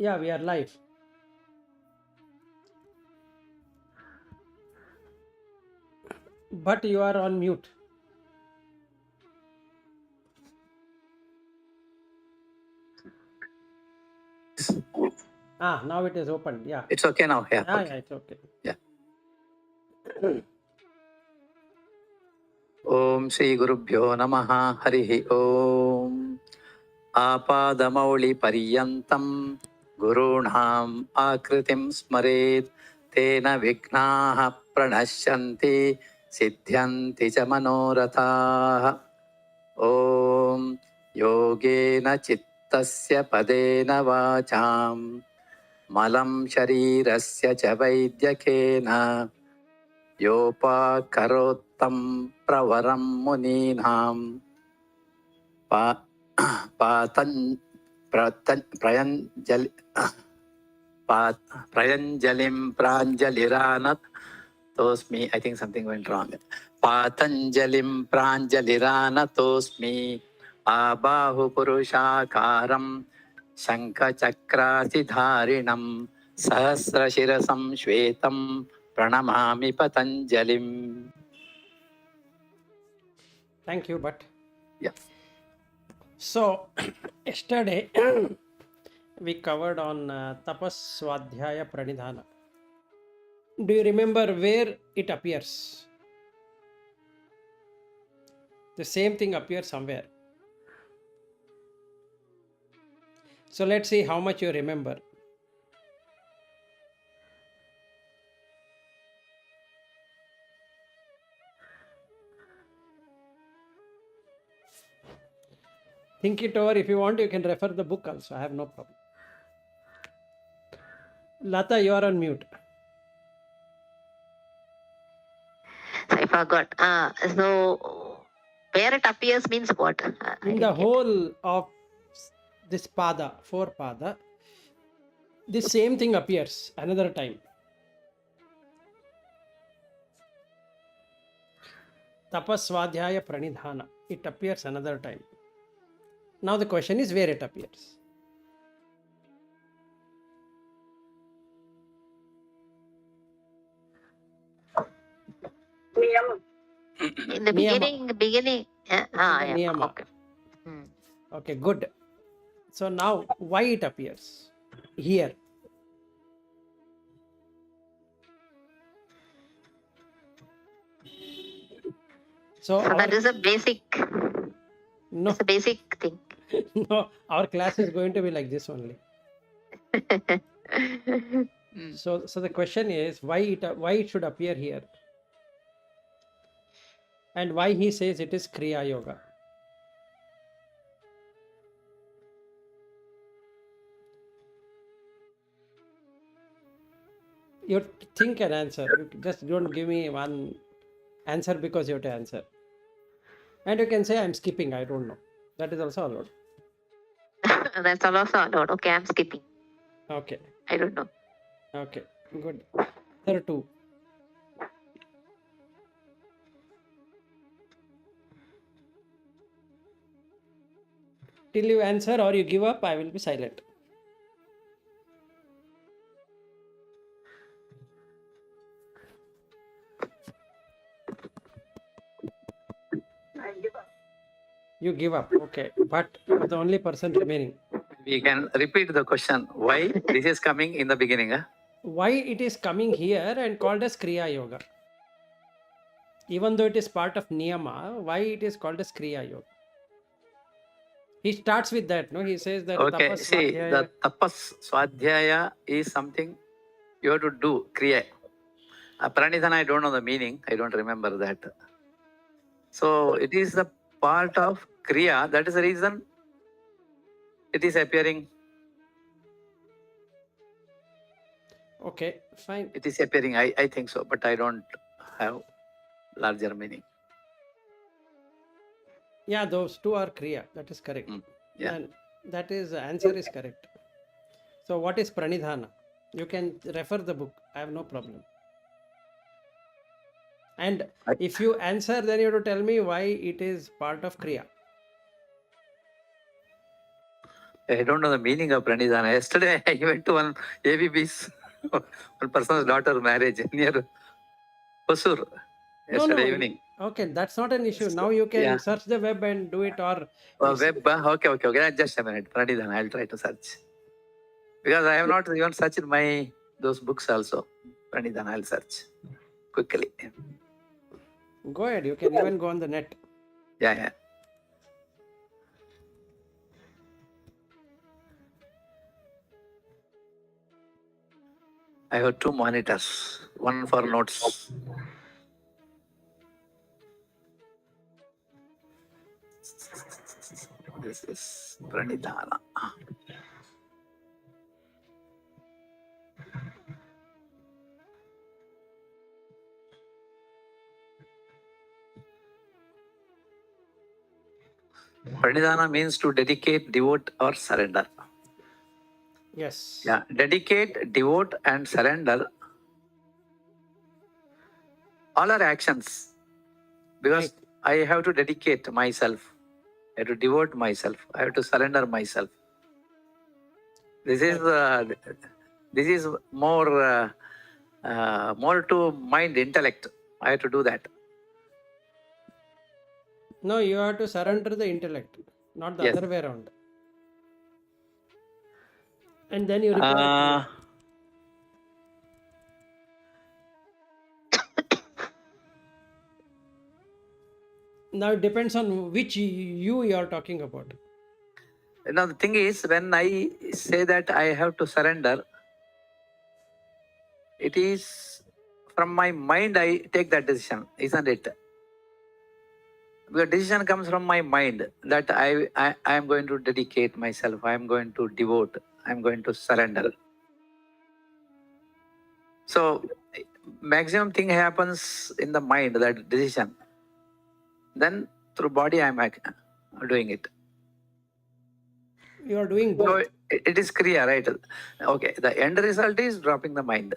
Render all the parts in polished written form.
Yeah, we are live. But you are on mute. Now it is open. Yeah. It's okay now. Yeah. Yeah, Okay. yeah, it's okay. Yeah. Om Shri Gurubhyo Namaha Harihi Om Apadamauli Pariyantam Gurunam Akritim Smaret Tena Vignaha Pranashyanti Siddhyanti Cha Manorathaha Om Yogena Chittasya Padena Vacham Malam Sharirasya Cha Vaidyakena Yopakarottam Pravaram Muninam Patan Prayanjali Prayanjalim Pranjaliranat Tosmi. I think something went wrong. Patanjalim Pranjaliranatosmi Abahu Purushakaram Shankhachakrasidharinam Sahasrashirasam Shvetam Pranamami Patanjalim. Thank you, but Yeah. so yesterday we covered on Tapas Swadhyaya Pranidhana. Do you remember where it appears? The same thing appears somewhere. So let's see how much you remember. Think it over. If you want, you can refer the book also. I have no problem. Lata, you are on mute. I forgot. So where it appears means what? In the whole of this pada, 4 pada, the same thing appears another time. Tapaswadhyaya Pranidhana. It appears another time. Now the question is where it appears. In the Niyama. beginning. It's in the niyama. Okay. Okay, good. So now why it appears here? So That is a basic. no, It's a basic thing. no, our class is going to be like this only. So the question is why it should appear here, and why he says it is Kriya Yoga. You have to think an answer. You just don't give me one answer because you have to answer. And you can say I'm skipping. I don't know. That is also allowed. That's also allowed. Okay, I'm skipping. Okay. I don't know. Okay. Good. There are 2. Till you answer or you give up, I will be silent. You give up. Okay. But you're the only person remaining. We can repeat the question. Why this is coming in the beginning? Huh? Why it is coming here and called as Kriya Yoga? Even though it is part of Niyama, why it is called as Kriya Yoga? He starts with that, no? He says that Okay, Tapas see, Swadhyaya. the tapas swadhyaya is something you have to do, kriya. Pranidhana, I don't know the meaning, I don't remember that. So it is the part of kriya, that is the reason it is appearing. Okay, fine. It is appearing, I think so, but I don't have larger meaning. Yeah, those 2 are Kriya. That is correct. Yeah. And that is, answer is correct. So what is Pranidhana? You can refer the book. I have no problem. And if you answer, then you have to tell me why it is part of Kriya. I don't know the meaning of pranidhana. Yesterday I went to one ABB's, one person's daughter marriage near Hosur. No, Yesterday no. evening. Okay, that's not an issue. Now you can Yeah. search the web and do it, or Web. Okay. Just a minute. Pranidhana. I'll try to search. Because I have not even searched those books also. Pranidhana. I'll search quickly. go ahead. You can even go on the net. Yeah. I have two monitors. One for notes. This is Pranidhana. Pranidhana means to dedicate, devote, or surrender. Yes. Yeah, dedicate, devote, and surrender. All are actions. Because I have to dedicate myself. I have to devote myself. I have to surrender myself. This is more to mind, intellect. I have to do that. No, you have to surrender the intellect, not the Yes. other way around. And then you require Kriya. Now it depends on which you are talking about. Now the thing is, when I say that I have to surrender, it is from my mind I take that decision, isn't it? The decision comes from my mind that I am going to dedicate myself, I am going to devote, I am going to surrender. So maximum thing happens in the mind, that decision. Then through body I am doing it. You are doing So both. it is Kriya, right? Okay, the end result is dropping the mind.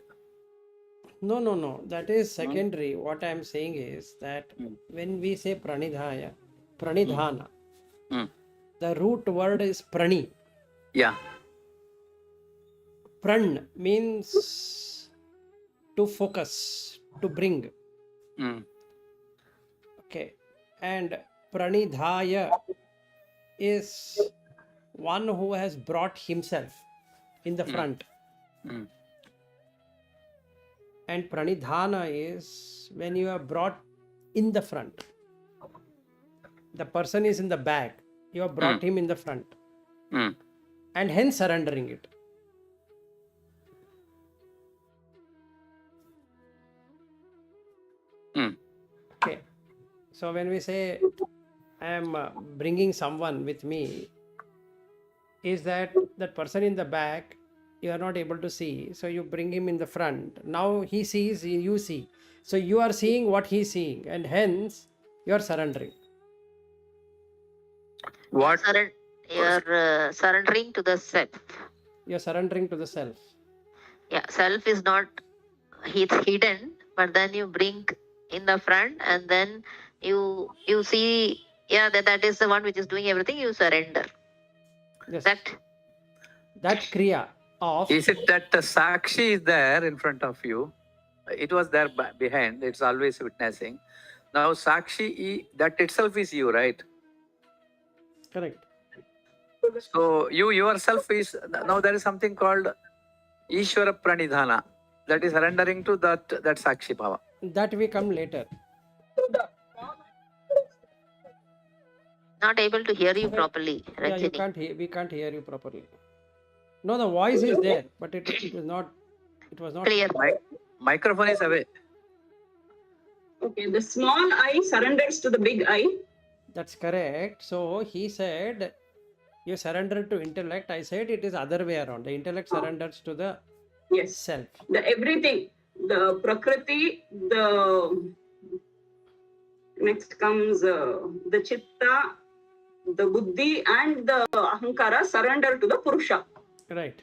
No. That is secondary. What I am saying is that when we say pranidhana, the root word is prani. Yeah. Pran means to focus, to bring. Okay. And pranidhaya is one who has brought himself in the front. And pranidhana is when you are brought in the front. The person is in the back. You have brought him in the front. And hence surrendering it. Okay. So when we say I am bringing someone with me, is that person in the back you are not able to see, so you bring him in the front. Now he sees, you see, so you are seeing what he is seeing, and hence you are surrendering. What? You're surrendering to the self. You are surrendering to the self. Yeah, self is not, it's hidden, but then you bring in the front, and then you see, yeah, that is the one which is doing everything. You surrender. Yes. That kriya of, Is it that the Sakshi is there in front of you? It was there behind, it's always witnessing. Now Sakshi, that itself is you, right? correct. So you yourself is, now there is something called Ishvara Pranidhana. That is surrendering to that Sakshi Bhava. That we come later. not able to hear you properly, Yeah, you Ranjini. can't hear, we can't hear you properly. No, the voice is there, but it was not Clear. Microphone is away. Okay, the small I surrenders to the big I. That's correct. So he said you surrender to intellect. I said it is other way around. The intellect surrenders to the Yes. self. The everything, the Prakriti, the next comes the Chitta, the Buddhi, and the Ahankara surrender to the Purusha. Right.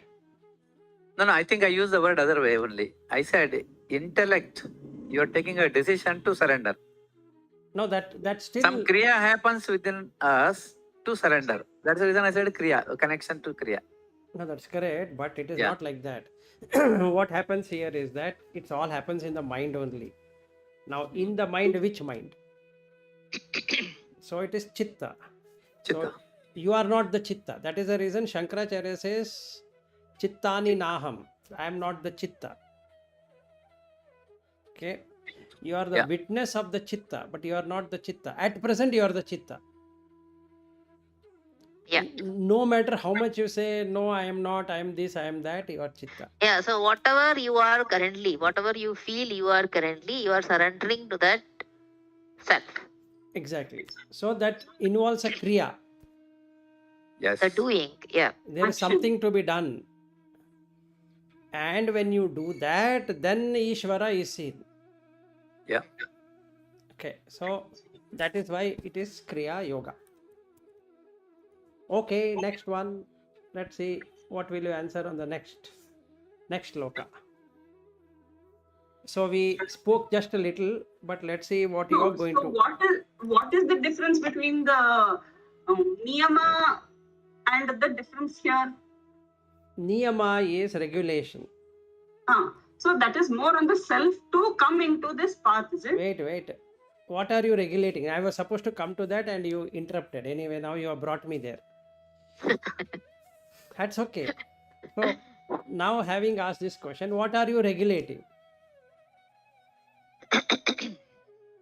No, I think I used the word other way only. I said intellect, you are taking a decision to surrender. No, that still. Some Kriya happens within us, to surrender. That's the reason I said Kriya, connection to Kriya. No, that's correct, but it is Yeah. not like that. What happens here is that it all happens in the mind only. Now, in the mind, which mind? So it is Chitta. Chitta. So you are not the Chitta. That is the reason Shankaracharya says, Chittani Naham. I am not the Chitta. Okay. You are the Yeah. witness of the Chitta, but you are not the Chitta. At present, you are the Chitta. Yeah. No matter how much you say, no, I am not, I am this, I am that, you are Chitta. Yeah. So whatever you are currently, whatever you feel you are currently, you are surrendering to that self. Exactly. So that involves a Kriya. Yes. The doing. Yeah. There is Action. something to be done. And when you do that, then Ishvara is seen. Yeah. Okay. So that is why it is Kriya Yoga. Okay, next one. Let's see what will you answer on the next loka. So we spoke just a little, but let's see what you are going So to. what is the difference between the niyama and the difference here? Niyama is regulation. So that is more on the self to come into this path, is it? Wait. What are you regulating? I was supposed to come to that and you interrupted. Anyway, now you have brought me there. That's okay. So now having asked this question, what are you regulating?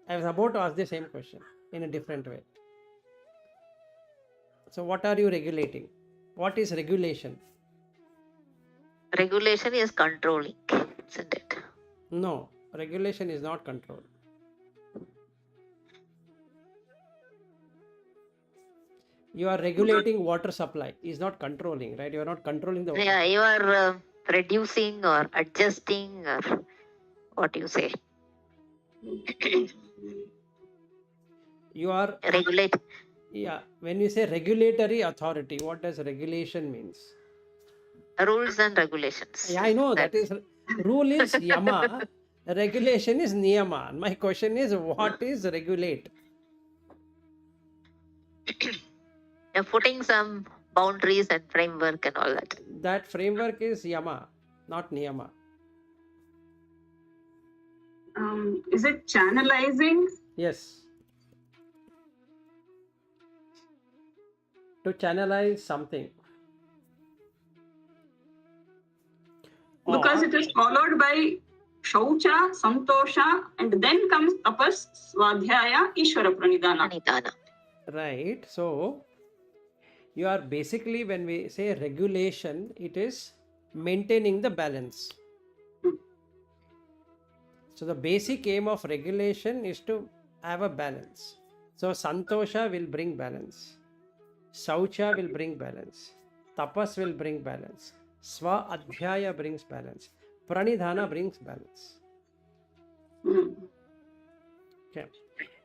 I was about to ask the same question in a different way. So what are you regulating? What is regulation? Regulation is controlling, isn't it? No, regulation is not control. You are regulating water supply. Is not controlling, right? You are not controlling the water. Yeah, you are reducing or adjusting or what you say. You are Regulate. Yeah, when you say regulatory authority, what does regulation means? Rules and regulations. Yeah, I know that is rule is yama, regulation is niyama. My question is, what is regulate? You're putting some boundaries and framework and all that. That framework is yama, not niyama. Is it channelizing? Yes. To channelize something. Because Or- it is followed by shaucha, santosha, and then comes tapas, swadhyaya, ishvara pranidhana. Anidana. Right. So you are basically, when we say regulation, it is maintaining the balance. So the basic aim of regulation is to have a balance. So santosha will bring balance. Saucha will bring balance. Tapas will bring balance. Swa adhyaya brings balance. Pranidhana brings balance. Hmm. Okay.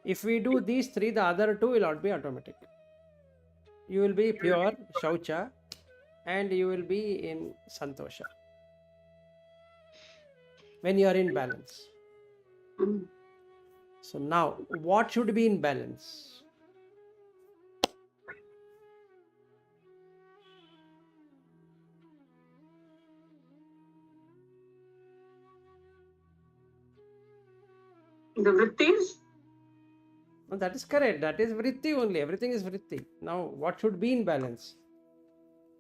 If we do these three, the other two will not be automatic. You will be pure Shaucha and you will be in Santosha when you are in balance. Hmm. So now, what should be in balance? The vrittis? No, that is correct. That is vritti only. Everything is vritti. Now, what should be in balance?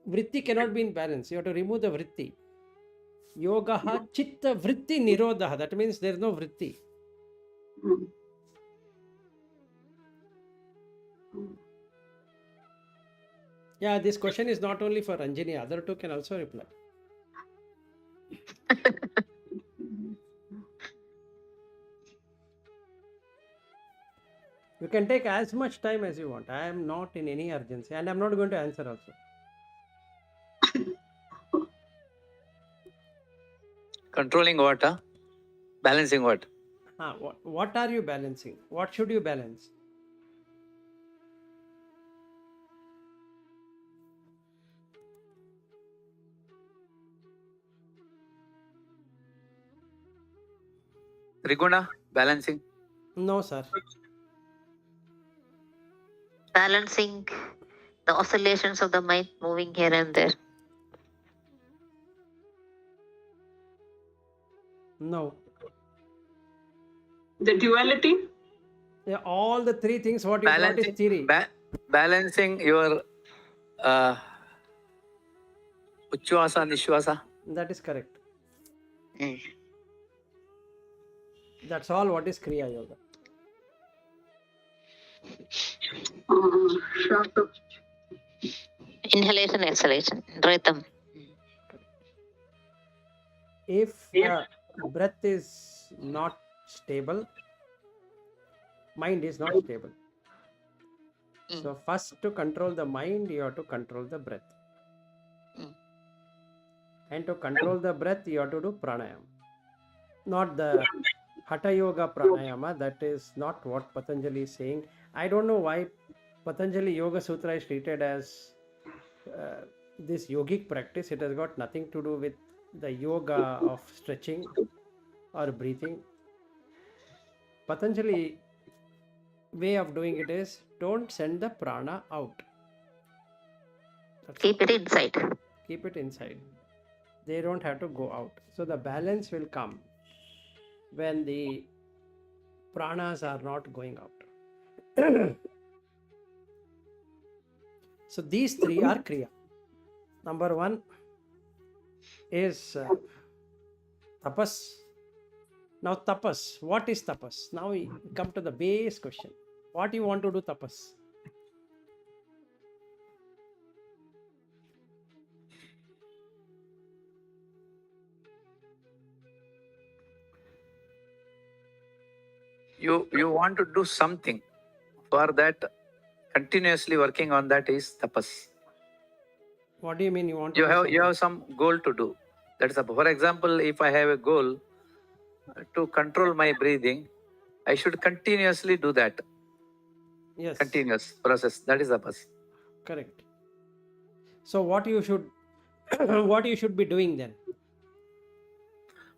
Vritti cannot be in balance. You have to remove the vritti. Yogaha chitta vritti nirodha. That means there is no vritti. Hmm. Yeah, this question is not only for Ranjini. Other two can also reply. You can take as much time as you want. I am not in any urgency and I am not going to answer also. Controlling what? Balancing what? What are you balancing? What should you balance? Triguna, balancing. No, sir. Balancing the oscillations of the mind moving here and there. No. The duality. Yeah, all the three things what you brought is theory. Balancing your Uchvasa, Nishvasa. That is correct. Mm. That's all what is Kriya Yoga. Shaka. Inhalation, exhalation, rhythm. If the breath is not stable, mind is not stable. Mm. So first to control the mind, you have to control the breath. Mm. And to control the breath, you have to do pranayama. Not the Hatha Yoga pranayama. That is not what Patanjali is saying. I don't know why Patanjali Yoga Sutra is treated as this yogic practice. It has got nothing to do with the yoga of stretching or breathing. Patanjali way of doing it is don't send the prana out. That's Keep it inside. Keep it inside. They don't have to go out. So the balance will come when the pranas are not going out. So these three are Kriya. Number one is tapas. Now tapas, what is tapas? Now we come to the base question. What do you want to do tapas? You want to do something. For that, continuously working on that is tapas. What do you mean you want to You do have something? you have some goal to do. That's for example, if I have a goal to control my breathing, I should continuously do that. Yes, Continuous process. That is tapas. correct. So what you should what you should be doing then?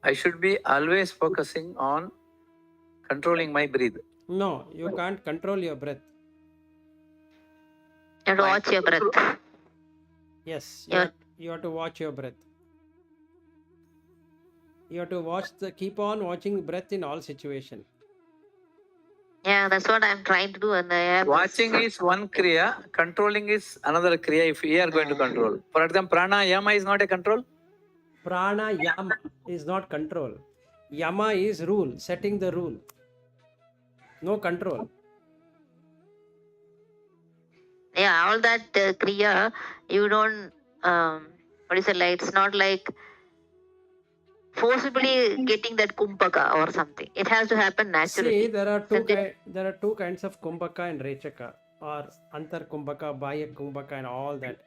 I should be always focusing on controlling my breath. No, you can't control your breath. You have to watch your breath. Yes, Yeah. you have to watch your breath. You have to keep on watching breath in all situation. Yeah, that's what I'm trying to do. And I have Watching is one kriya, controlling is another kriya if we are going to control. For example, pranayama is not a control. Prana yama is not control. Yama is rule, setting the rule. No control. Yeah, all that kriya, you don't, what is it like? It's not like forcibly getting that kumbhaka or something. It has to happen naturally. See, there are Isn't it? there are two kinds of kumbhaka and rechaka, or antar kumbhaka, bahya kumbhaka, and all that.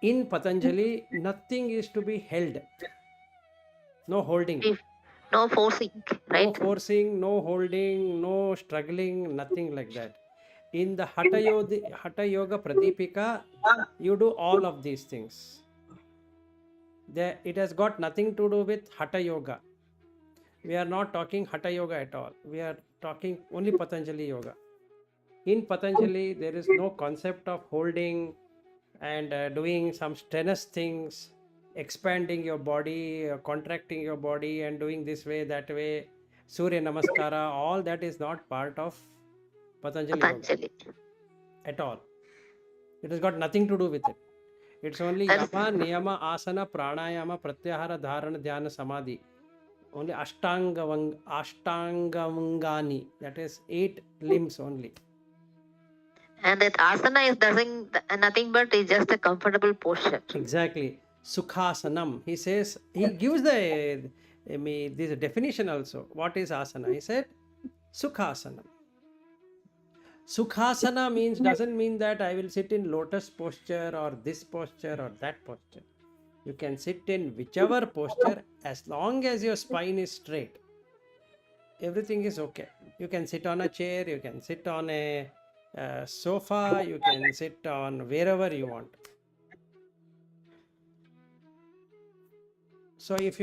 In Patanjali, nothing is to be held. No holding. No forcing, right? No forcing, no holding, no struggling, nothing like that. In the Hatha Yoga Pradipika, you do all of these things. It has got nothing to do with Hatha Yoga. We are not talking Hatha Yoga at all. We are talking only Patanjali Yoga. In Patanjali, there is no concept of holding and doing some strenuous things, expanding your body, contracting your body, and doing this way, that way, Surya Namaskara. All that is not part of Patanjali Yoga Patanjali. at all. It has got nothing to do with it. It's only That is- Yama, Niyama, Asana, Pranayama, Pratyahara, Dharana, Dhyana, Samadhi. Only Ashtangavangani. That is 8 limbs only. And that asana is nothing but is just a comfortable posture. Exactly. Sukhasanam. He says, he gives this definition also. What is asana? He said, Sukhasanam. Sukhasana doesn't mean that I will sit in lotus posture or this posture or that posture. You can sit in whichever posture as long as your spine is straight. Everything is okay. You can sit on a chair, you can sit on a sofa, you can sit on wherever you want. So if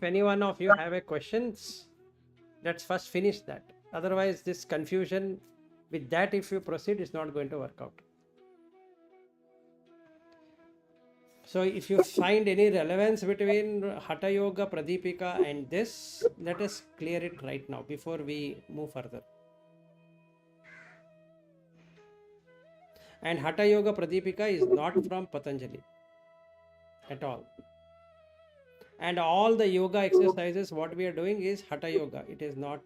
any one of you have a questions, let's first finish that. Otherwise, this confusion with that, if you proceed, is not going to work out. So if you find any relevance between Hatha Yoga, Pradipika and this, let us clear it right now before we move further. And Hatha Yoga, Pradipika is not from Patanjali at all. And all the yoga exercises, what we are doing is Hatha Yoga. It is not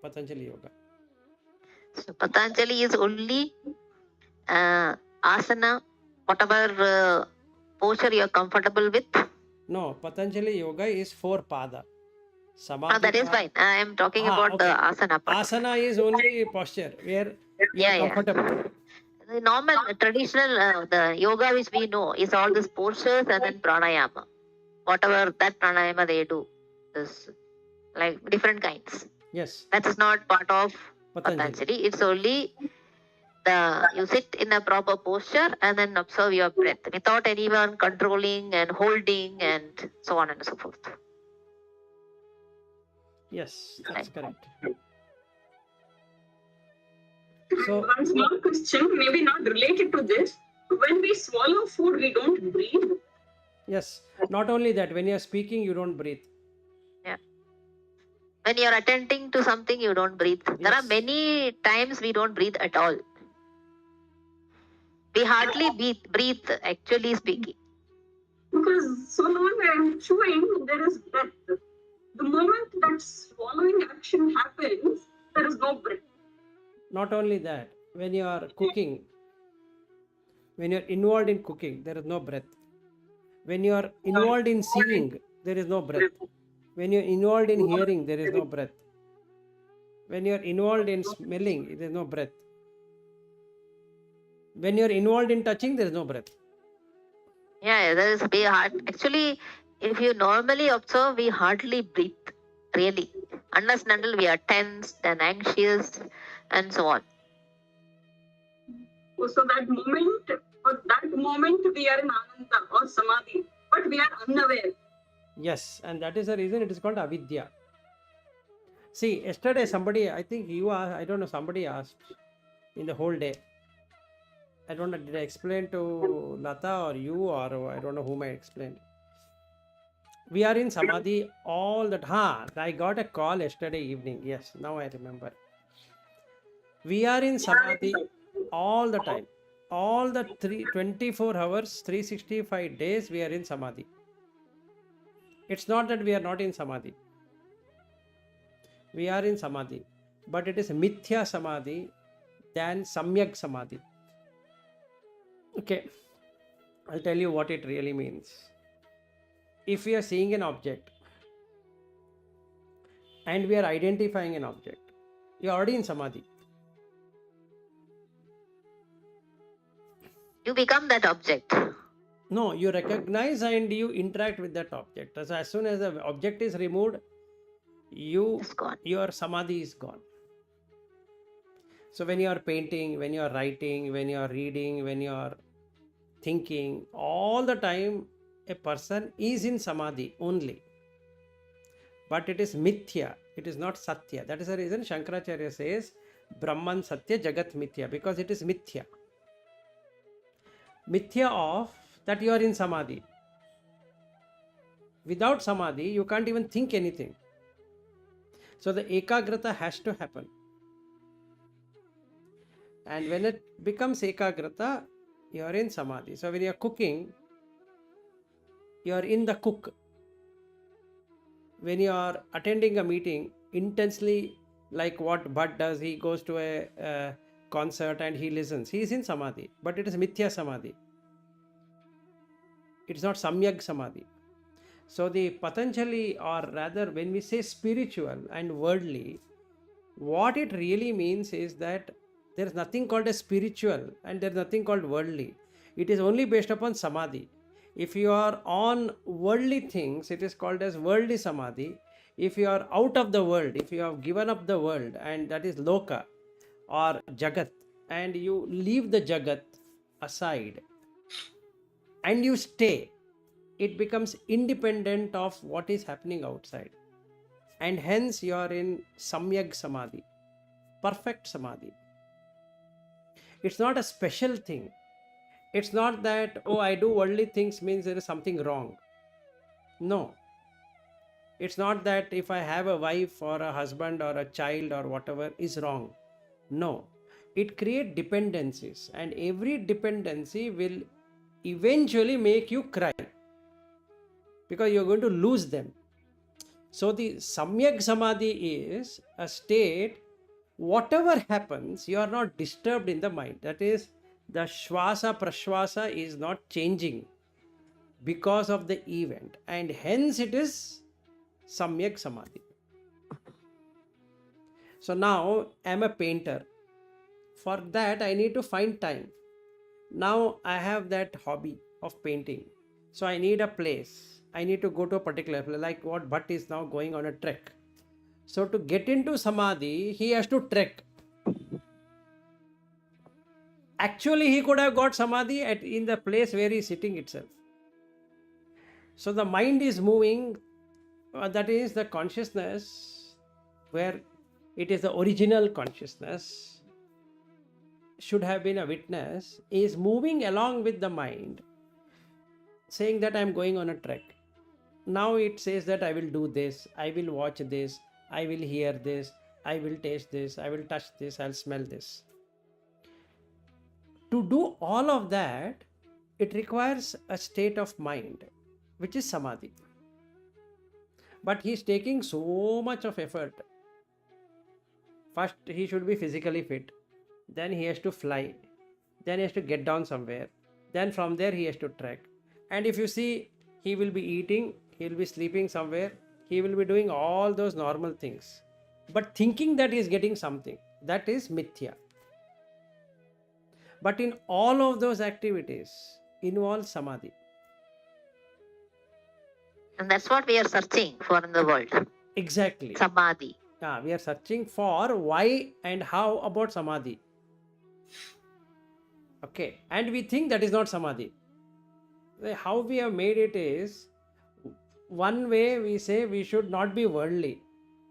Patanjali Yoga. So Patanjali is only asana, whatever posture you are comfortable with. No, Patanjali Yoga is 4 pada. Samadhi. That is fine. I am talking about the asana part. Asana is only posture where you are comfortable. The normal, traditional, the yoga which we know is all these postures and then pranayama. Whatever that pranayama they do, this like different kinds. Yes. That is not part of Patanjali. Patanjali. It's only you sit in a proper posture and then observe your breath without anyone controlling and holding and so on and so forth. Yes, that's correct. So one small question, maybe not related to this. When we swallow food, we don't breathe. yes, not only that, when you are speaking, you don't breathe. Yeah. When you are attending to something, you don't breathe. There are many times we don't breathe at all. We hardly breathe, actually speaking. Because so long I am chewing, there is breath. The moment that swallowing action happens, there is no breath. Not only that, when you are cooking, when you are involved in cooking, there is no breath. When you are involved in seeing, there is no breath. When you are involved in hearing, there is no breath. When you are involved in smelling, there is no breath. When you are involved in touching, there is no breath. Yeah, that is very hard. Actually, if you normally observe, we hardly breathe, really. Unless and until we are tense and anxious and so on. So that moment we are in Ananda or Samadhi, but we are unaware. Yes, and that is the reason it is called avidya. See, yesterday somebody, I think you asked, I don't know, somebody asked in the whole day. I don't know, did I explain to Lata or you, or I don't know whom I explained. We are in Samadhi all the time. I got a call yesterday evening. Yes, now I remember. We are in Samadhi all the time. All the 24 hours, 365 days, we are in Samadhi. It's not that we are not in Samadhi. We are in Samadhi. But it is Mithya Samadhi than Samyak Samadhi. Okay, I'll tell you what it really means. If we are seeing an object and we are identifying an object, you are already in Samadhi. You become that object. No, you recognize and you interact with that object. So as soon as the object is removed, It's gone. your Samadhi is gone. So when you are painting, when you are writing, when you are reading, when you are thinking, all the time a person is in Samadhi only. But it is Mithya, it is not Satya. That is the reason Shankaracharya says Brahman Satya Jagat Mithya, because it is Mithya. Mithya of that you are in Samadhi. Without Samadhi, you can't even think anything. So the Ekagrata has to happen. And when it becomes Ekagrata, you are in Samadhi. So when you are cooking, you are in the cook. When you are attending a meeting intensely, like what Bhatt does, he goes to a concert and he listens. He is in Samadhi, but it is Mithya Samadhi. It is not Samyak Samadhi. So the Patanjali, or rather when we say spiritual and worldly, what it really means is that there is nothing called as spiritual and there is nothing called worldly. It is only based upon Samadhi. If you are on worldly things, it is called as worldly Samadhi. If you are out of the world, if you have given up the world, and that is Loka or Jagat, and you leave the Jagat aside and you stay, it becomes independent of what is happening outside. And hence you are in Samyak Samadhi, perfect Samadhi. It's not a special thing. It's not that, oh, I do worldly things means there is something wrong. No. It's not that if I have a wife or a husband or a child or whatever is wrong. No. It creates dependencies, and every dependency will eventually make you cry because you're going to lose them. So the Samyak Samadhi is a state, whatever happens, you are not disturbed in the mind. That is, the Shwasa Prashwasa is not changing because of the event, and hence it is Samyak Samadhi. So now I am a painter. For that, I need to find time. Now I have that hobby of painting. So I need a place. I need to go to a particular place, like what Bhatt is now going on a trek. So to get into Samadhi, he has to trek. Actually, he could have got Samadhi in the place where he is sitting itself. So the mind is moving, that is the consciousness, where it is the original consciousness, should have been a witness, is moving along with the mind, saying that I am going on a trek. Now it says that I will do this, I will watch this, I will hear this, I will taste this, I will touch this, I'll smell this. To do all of that, it requires a state of mind, which is Samadhi. But he is taking so much of effort. First, he should be physically fit. Then he has to fly. Then he has to get down somewhere. Then from there he has to trek. And if you see, he will be eating, he will be sleeping somewhere, he will be doing all those normal things. But thinking that he is getting something, that is mithya. But in all of those activities involve Samadhi. And that's what we are searching for in the world. Exactly. Samadhi. We are searching for why and how about Samadhi. Okay. And we think that is not Samadhi. How we have made it is, one way we say we should not be worldly,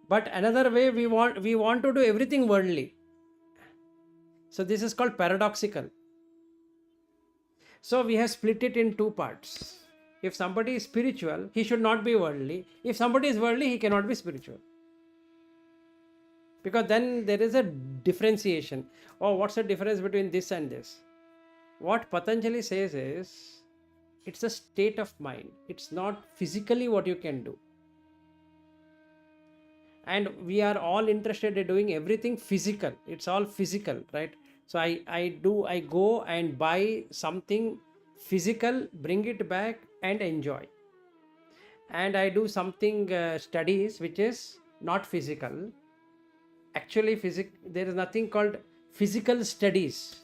but another way we want to do everything worldly. So this is called paradoxical. So we have split it in two parts. If somebody is spiritual, he should not be worldly. If somebody is worldly, he cannot be spiritual. Because then there is a differentiation. Oh, what's the difference between this and this? What Patanjali says is, it's a state of mind. It's not physically what you can do. And we are all interested in doing everything physical. It's all physical, right? So I go and buy something physical, bring it back and enjoy. And I do something studies which is not physical. Actually, there is nothing called physical studies.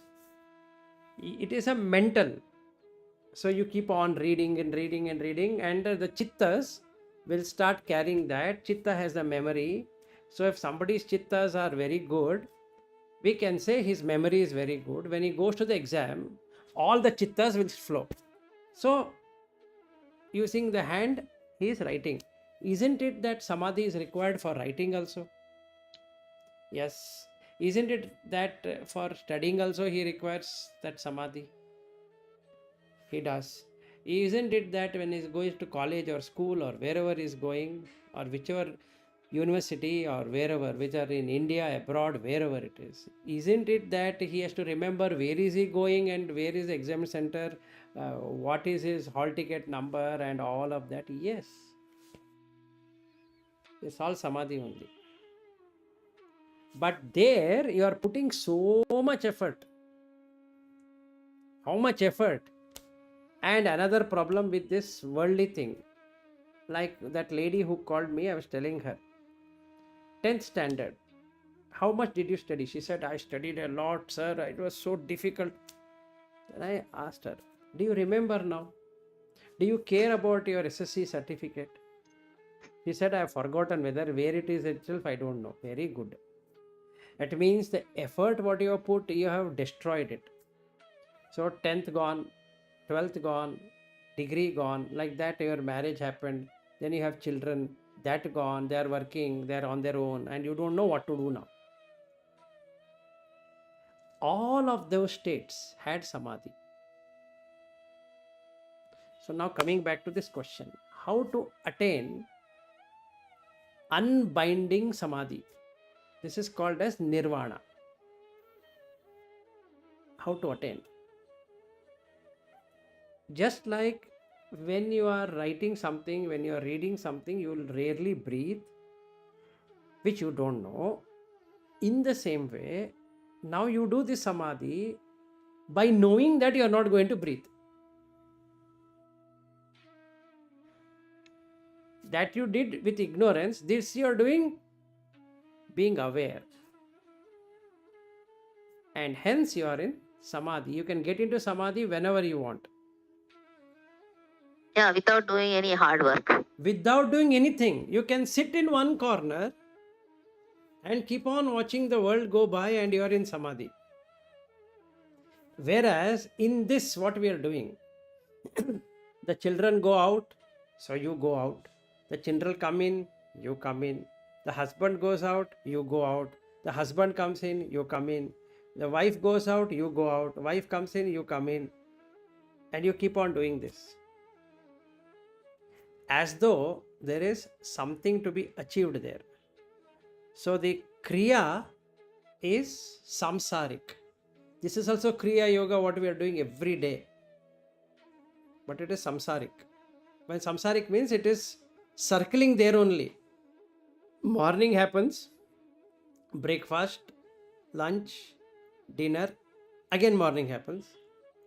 It is a mental. So you keep on reading and reading and reading, and the chittas will start carrying that. Chitta has the memory. So if somebody's chittas are very good, we can say his memory is very good. When he goes to the exam, all the chittas will flow. So using the hand, he is writing. Isn't it that Samadhi is required for writing also? Yes. Isn't it that for studying also he requires that Samadhi? He does. Isn't it that when he goes to college or school or wherever he is going, or whichever university or wherever, which are in India, abroad, wherever it is, isn't it that he has to remember where is he going and where is the exam center, what is his hall ticket number and all of that? Yes. It's all Samadhi only. But there you are putting so much effort. How much effort? And another problem with this worldly thing, like that lady who called me, I was telling her, 10th standard, how much did you study? She said, I studied a lot, sir. It was so difficult. Then I asked her, do you remember now? Do you care about your SSC certificate? She said, I have forgotten where it is itself, I don't know. Very good. That means the effort what you have put, you have destroyed it. So 10th gone, 12th gone, degree gone, like that your marriage happened, then you have children, that gone, they are working, they are on their own, and you don't know what to do now. All of those states had Samadhi. So now coming back to this question, how to attain unbinding samadhi? This is called as nirvana. How to attain? Just like when you are writing something, when you are reading something, you will rarely breathe, which you don't know. In the same way, now you do this samadhi by knowing that you are not going to breathe. That you did with ignorance, this you are doing being aware. And hence you are in samadhi. You can get into samadhi whenever you want. Yeah, without doing any hard work. Without doing anything, you can sit in one corner and keep on watching the world go by and you are in samadhi. Whereas in this, what we are doing, the children go out, so you go out. The children come in, you come in. The husband goes out, you go out. The husband comes in, you come in. The wife goes out, you go out. Wife comes in, you come in. And you keep on doing this. As though there is something to be achieved there. So the Kriya is samsaric. This is also Kriya Yoga, what we are doing every day. But it is samsaric. When samsaric means it is circling there only. Morning happens, breakfast, lunch, dinner, again morning happens,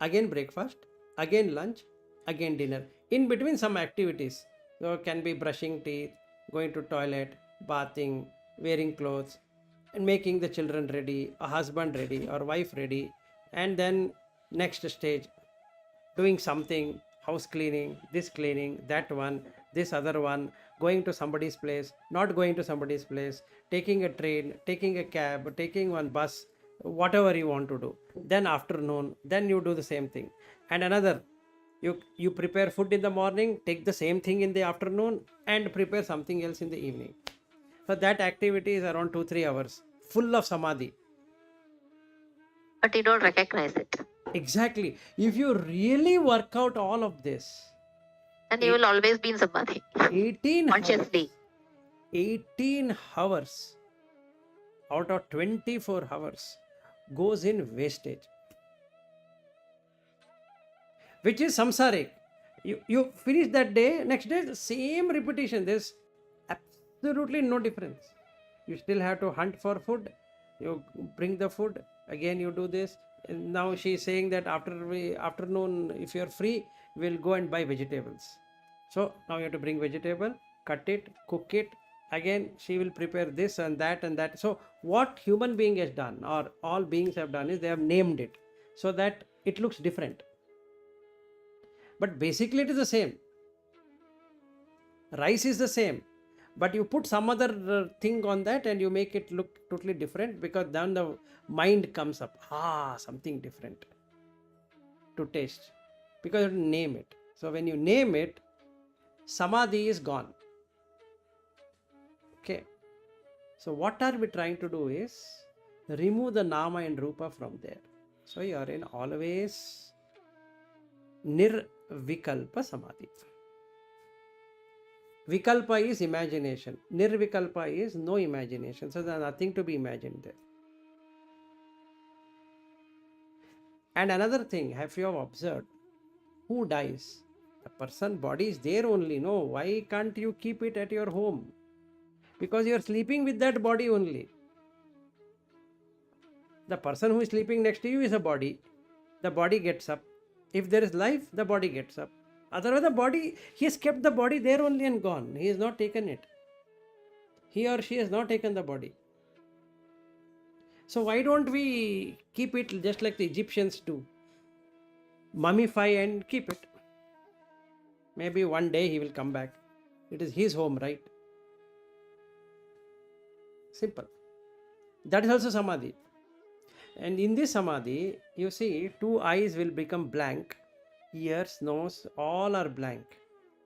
again breakfast, again lunch, again dinner. In between some activities. So it can be brushing teeth, going to toilet, bathing, wearing clothes, and making the children ready, a husband ready or wife ready, and then next stage, doing something, house cleaning, this cleaning, that one, this other one, going to somebody's place, not going to somebody's place, taking a train, taking a cab, taking one bus, whatever you want to do. Then afternoon, then you do the same thing. And another, you prepare food in the morning, take the same thing in the afternoon and prepare something else in the evening. So that activity is around 2-3 hours, full of samadhi. But you don't recognize it. Exactly. If you really work out all of this, And you will always be in samadhi. 18 Consciously. 18 hours out of 24 hours goes in wastage, which is samsaric. You finish that day, next day, the same repetition. There's absolutely no difference. You still have to hunt for food. You bring the food. Again, you do this. And now she is saying that afternoon, if you are free, we'll go and buy vegetables. So now you have to bring vegetable, cut it, cook it. Again, she will prepare this and that and that. So what human being has done, or all beings have done, is they have named it so that it looks different. But basically it is the same. Rice is the same, but you put some other thing on that and you make it look totally different, because then the mind comes up, something different to taste, because you name it. So when you name it, samadhi is gone. Okay. So what are we trying to do is remove the nama and rupa from there. So you are in always nirvikalpa samadhi. Vikalpa is imagination. Nirvikalpa is no imagination. So there is nothing to be imagined there. And another thing, have you observed, who dies? The person body is there only. No, why can't you keep it at your home? Because you are sleeping with that body only. The person who is sleeping next to you is a body. The body gets up. If there is life, the body gets up. Otherwise, the body, he has kept the body there only and gone. He has not taken it. He or she has not taken the body. So why don't we keep it just like the Egyptians do? Mummify and keep it. Maybe one day he will come back. It is his home, right? Simple. That is also samadhi. And in this samadhi, you see, 2 eyes will become blank. Ears, nose, all are blank.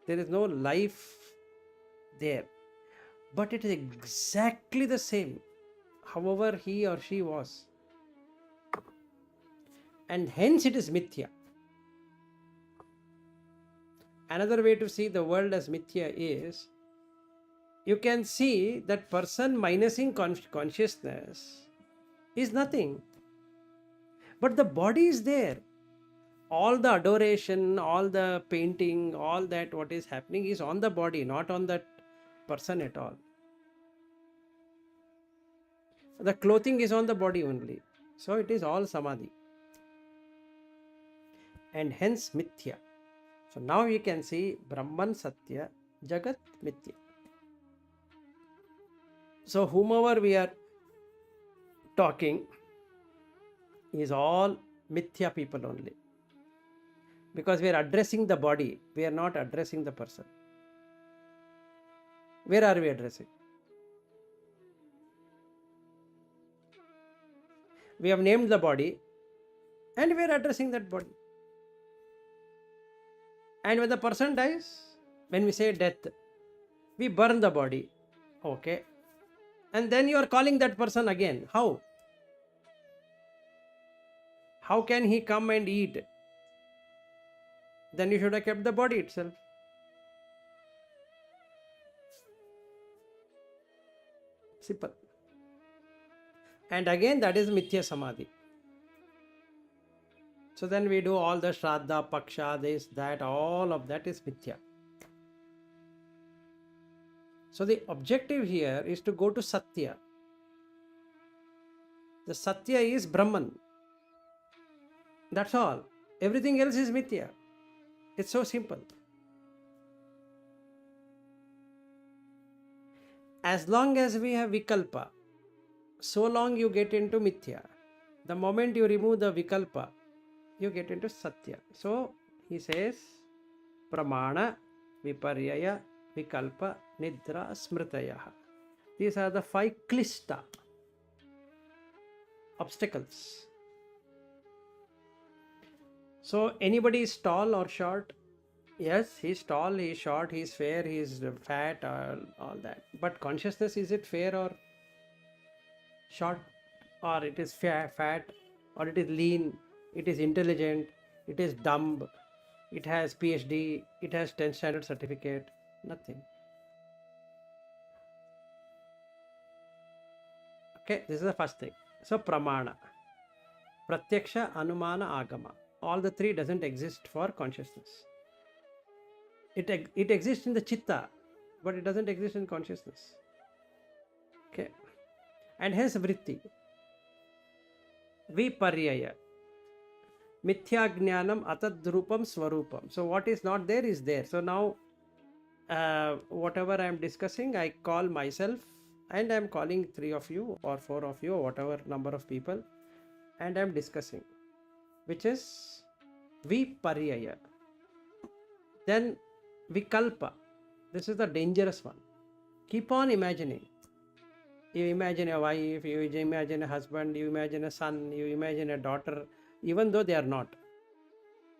There is no life there. But it is exactly the same, however he or she was. And hence it is mithya. Another way to see the world as mithya is, you can see that person minusing consciousness is nothing. But the body is there. All the adoration, all the painting, all that what is happening is on the body, not on that person at all. The clothing is on the body only. So it is all samadhi. And hence mithya. So now you can see Brahman Satya, Jagat Mithya. So whomever we are talking is all mithya people only. Because we are addressing the body, we are not addressing the person. Where are we addressing? We have named the body and we are addressing that body. And when the person dies, when we say death, we burn the body. Okay. And then you are calling that person again. How? How can he come and eat? Then you should have kept the body itself. Simple. And again, that is mithya samadhi. So then we do all the shraddha, paksha, this, that, all of that is mithya. So the objective here is to go to Satya. The Satya is Brahman. That's all. Everything else is mithya. It's so simple. As long as we have vikalpa, so long you get into mithya. The moment you remove the vikalpa, you get into Satya. So he says, Pramana, Viparyaya, Vikalpa, Nidra, Smritayaha. These are the 5 klishta obstacles. So anybody is tall or short? Yes, he's tall, he's short, he's fair, he's fat, all that. But consciousness, is it fair or short? Or it is fat, or it is lean, it is intelligent, it is dumb, it has PhD, it has 10th standard certificate? Nothing. Okay, this is the first thing. So pramana, pratyaksha, anumana, agama. All the 3 doesn't exist for consciousness. It exists in the chitta, but it doesn't exist in consciousness. Okay. And hence vritti. Viparyaya. Mithya jnanam atadrupam swarupam. So what is not there is there. So now whatever I am discussing, I call myself and I am calling 3 of you or 4 of you or whatever number of people, and I am discussing, which is viparyaya. Then vikalpa. This is the dangerous one. Keep on imagining. You imagine a wife, you imagine a husband, you imagine a son, you imagine a daughter, even though they are not.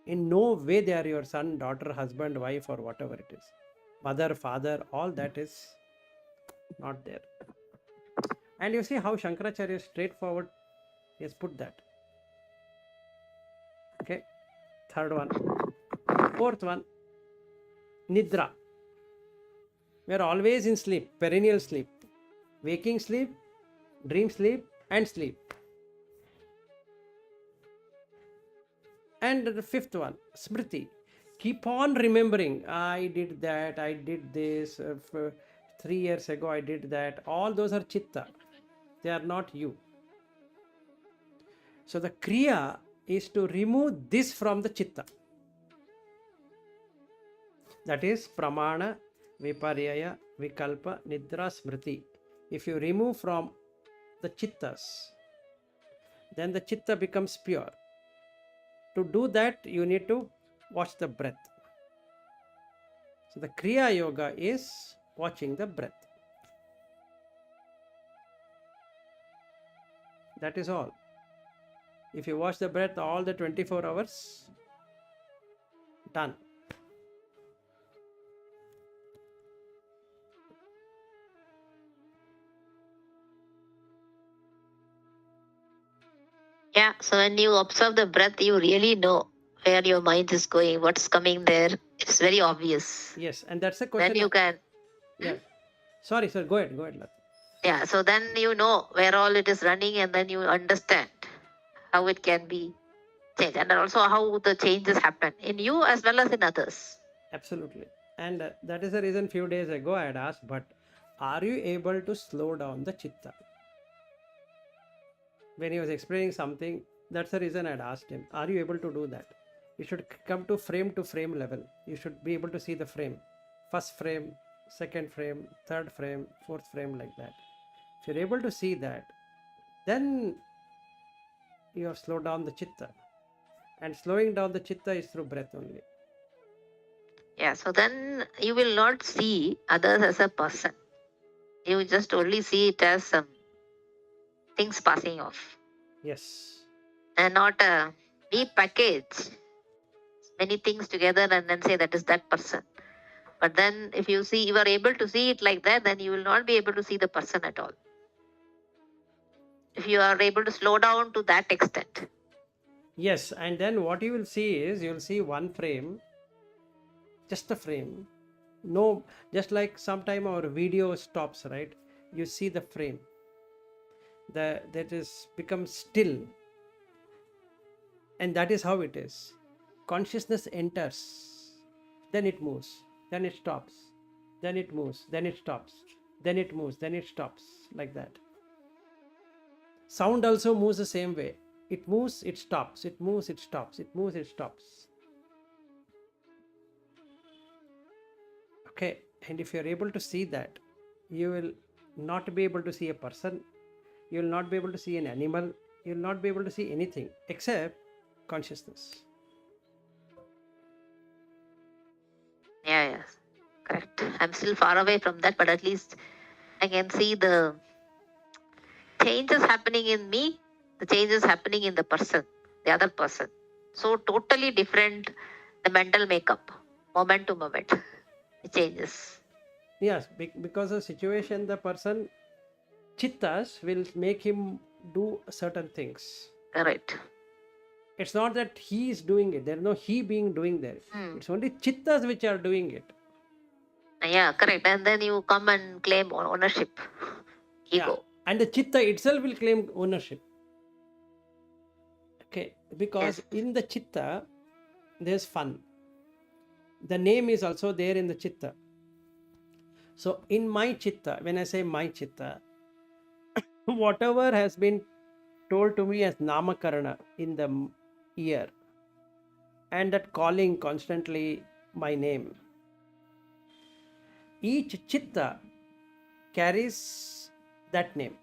In no way they are your son, daughter, husband, wife, or whatever it is. Mother, father, all that is not there. And you see how Shankaracharya is straightforward. He has put that. Okay. 3rd one. 4th one. Nidra. We are always in sleep, perennial sleep. Waking sleep, dream sleep, and sleep. And the 5th one, smriti. Keep on remembering, I did that, I did this, 3 years ago I did that. All those are chitta. They are not you. So the kriya is to remove this from the chitta. That is pramana, viparyaya, vikalpa, nidra, smriti. If you remove from the chittas, then the chitta becomes pure. To do that, you need to watch the breath. So the Kriya Yoga is watching the breath. That is all. If you watch the breath all the 24 hours, done. Yeah, so when you observe the breath, you really know where your mind is going, what's coming there. It's very obvious. Yes, and that's a Then question. you can, Yeah. Sorry, sir. Go ahead. Go ahead, Lata. yeah, so then you know where all it is running, and then you understand how it can be changed, and also how the changes happen in you as well as in others. Absolutely. And that is the reason few days ago I had asked, but are you able to slow down the chitta? When he was explaining something, that's the reason I had asked him, are you able to do that? You should come to frame level. You should be able to see the frame. First frame, second frame, third frame, fourth frame, like that. If you're able to see that, then you have slowed down the chitta. And slowing down the chitta is through breath only. Yeah, so then you will not see others as a person. You will just only see it as some things passing off, Yes. and not a neat package, many things together, and then say that is that person. But then if you see, you are able to see it like that, then you will not be able to see the person at all. If you are able to slow down to that extent. Yes, and then what you will see is, you will see one frame, just a frame. No, just like sometime our video stops, right? You see the frame. That is becomes still. And that is how it is. Consciousness enters, then it moves, then it stops, then it moves, then it stops, then it moves, then it stops, like that. Sound also moves the same way. It moves, it stops, it moves, it stops, it moves, it stops. Okay, and if you're able to see that, you will not be able to see a person, you will not be able to see an animal, you will not be able to see anything except consciousness. Yeah, yes, correct. I'm still far away from that, but at least I can see the changes happening in me, the changes happening in the person, the other person. So totally different, the mental makeup, moment to moment, it changes. Yes, because of situation, the person chittas will make him do certain things. Correct. It's not that he is doing it. There's no he being doing there. It's only chittas which are doing it. Yeah, correct. And then you come and claim ownership, ego. And the chitta itself will claim ownership. Okay, because in the chitta, there's fun. The name is also there in the chitta. So in my chitta, when I say my chitta, whatever has been told to me as namakarana in the ear, and that calling constantly my name, each chitta carries that name.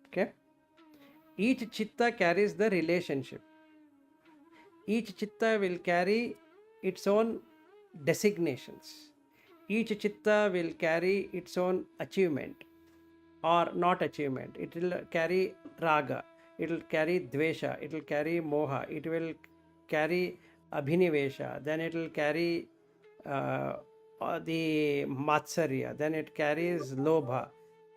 Okay, each chitta carries the relationship. Each chitta will carry its own designations. Each chitta will carry its own achievement or not achievement. It will carry raga, it will carry dvesha, it will carry moha, it will carry abhinivesha, then it will carry the matsarya, then it carries lobha,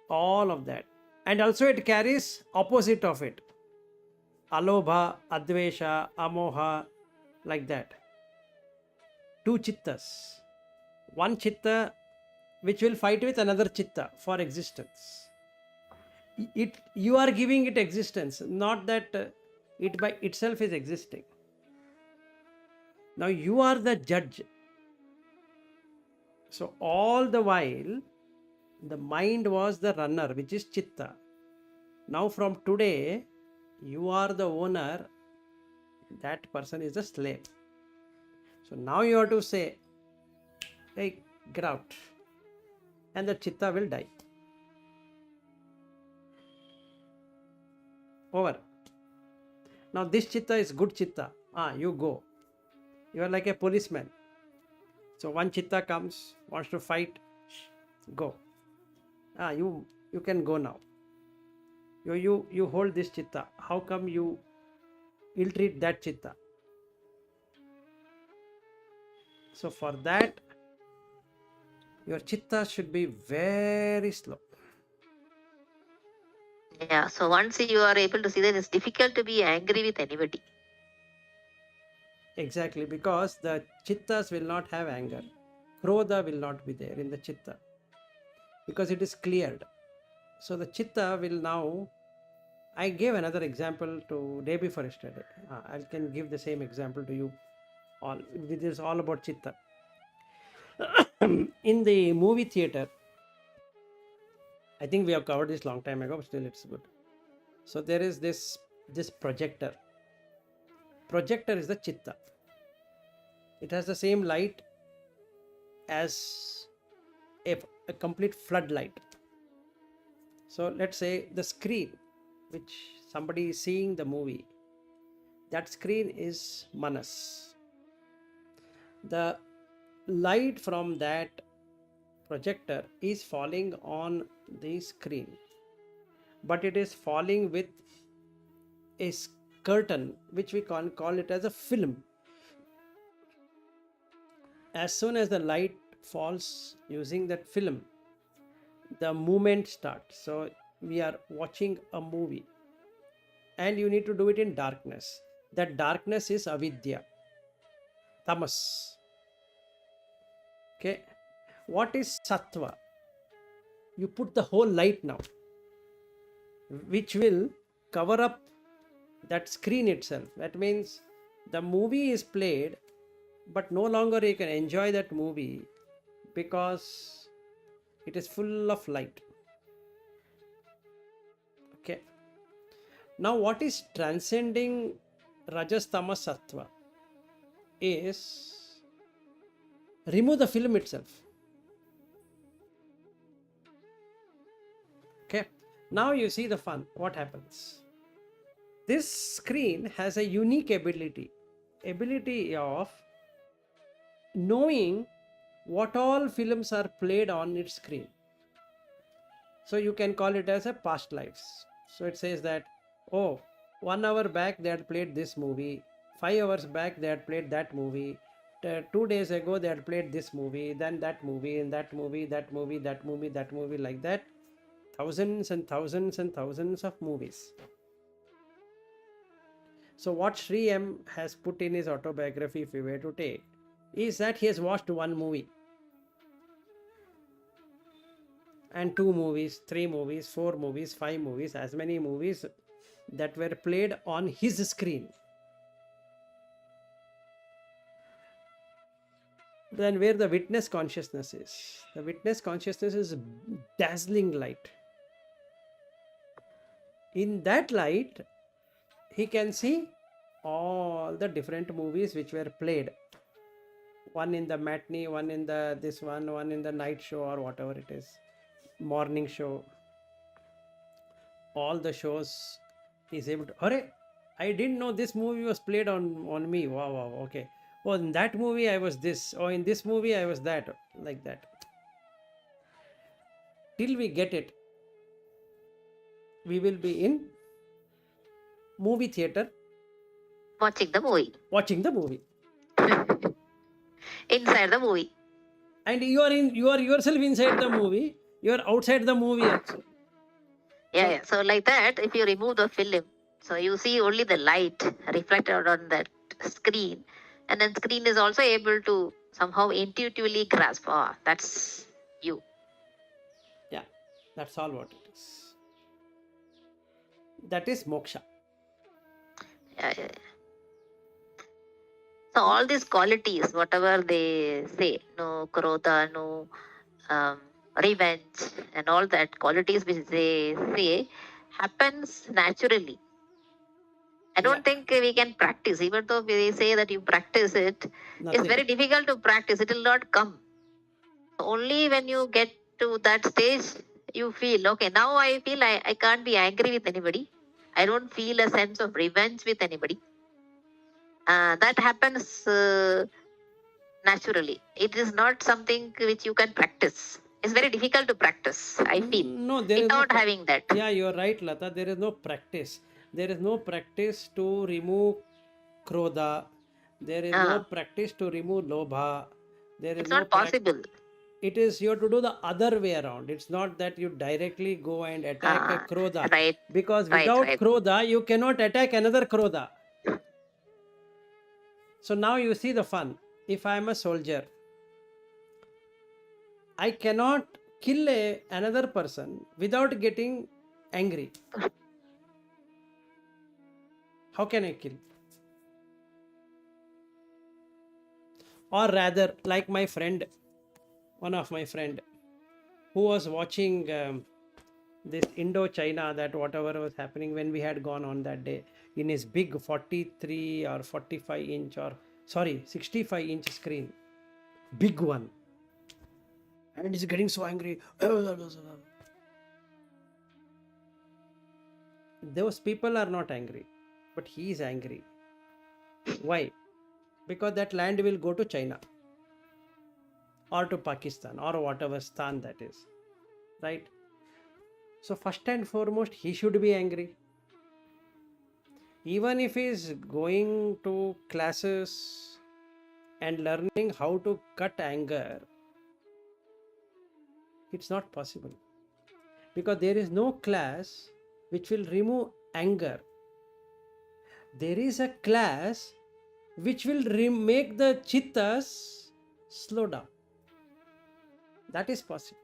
all of that. And also it carries opposite of it, alobha, advesha, amoha, like that. Two chittas. One chitta which will fight with another chitta for existence. You are giving it existence, not that it by itself is existing. Now you are the judge. So all the while, the mind was the runner, which is chitta. Now from today, you are the owner, that person is the slave. So now you have to say, hey, get out. And the chitta will die. Over. Now this chitta is good chitta. You go. You are like a policeman. So one chitta comes, wants to fight, go. You can go now. You hold this chitta. How come you ill-treat that chitta? So for that, your chitta should be very slow. Yeah, so once you are able to see that, it's difficult to be angry with anybody. Exactly, because the chittas will not have anger. Krodha will not be there in the chitta because it is cleared. So the chitta will now. I gave another example to day before yesterday. I can give the same example to you. All this is all about chitta. In the movie theater, I think we have covered this long time ago, but still it's good. So there is this projector. Projector is the chitta. It has the same light as a complete floodlight. So let's say the screen which somebody is seeing the movie, that screen is manas. The light from that projector is falling on the screen, but it is falling with a curtain which we can call it as a film. As soon as the light falls using that film, the movement starts. So we are watching a movie and you need to do it in darkness. That darkness is avidya, tamas. Okay, what is sattva? You put the whole light now, which will cover up that screen itself. That means the movie is played, but no longer you can enjoy that movie because it is full of light. Okay, now what is transcending rajas tamas sattva is remove the film itself. Okay, now you see the fun. What happens? This screen has a unique ability of knowing what all films are played on its screen. So you can call it as a past lives. So it says that, oh, 1 hour back they had played this movie, 5 hours back they had played that movie, 2 days ago they had played this movie, then that movie, and that movie, that movie, that movie, that movie, like that. Thousands and thousands and thousands of movies. So what Sri M has put in his autobiography, if we were to take, is that he has watched one movie and 2 movies, 3 movies, 4 movies, 5 movies, as many movies that were played on his screen. Then where the witness consciousness is? The witness consciousness is dazzling light. In that light, he can see all the different movies which were played. One in the matinee, one in the this one in the night show or whatever it is, morning show. All the shows he's able to. Hurray! I didn't know this movie was played on me. Wow, okay. Oh, in that movie I was this. Oh, in this movie I was that. Like that. Till we get it, we will be in movie theater Watching the movie. watching the movie, Inside the movie. and you are yourself inside the movie. You are outside the movie also. Yeah. So like that, if you remove the film, so you see only the light reflected on that screen, and then screen is also able to somehow intuitively grasp, that's you. Yeah, that's all what it is. That is moksha. Yeah. So all these qualities, whatever they say, no krodha, no revenge, and all that qualities which they say happens naturally. I don't think we can practice, even though we say that you practice it. Nothing. It's very difficult to practice. It will not come. Only when you get to that stage, you feel, okay, now I feel I can't be angry with anybody. I don't feel a sense of revenge with anybody. That happens naturally. It is not something which you can practice. It's very difficult to practice, I feel, No, there is without no having that. Yeah, you are right, Lata. There is no practice. There is no practice to remove krodha. There is no practice to remove lobha. There is It's no not possible. It is you have to do the other way around. It's not that you directly go and attack a krodha. Right. Because Right, without right. krodha, you cannot attack another krodha. So now you see the fun. If I am a soldier, I cannot kill another person without getting angry. How can I kill? Or rather, like my friend, one of my friend, who was watching this Indo-China, that whatever was happening when we had gone on that day, in his big 43 or 45 inch, or sorry, 65 inch screen, big one, and he's getting so angry. Those people are not angry, but he is angry. Why? Because that land will go to China or to Pakistan or whatever stan that is, right? So first and foremost, he should be angry. Even if he is going to classes and learning how to cut anger, it's not possible, because there is no class which will remove anger. There is a class which will make the chittas slow down. That is possible.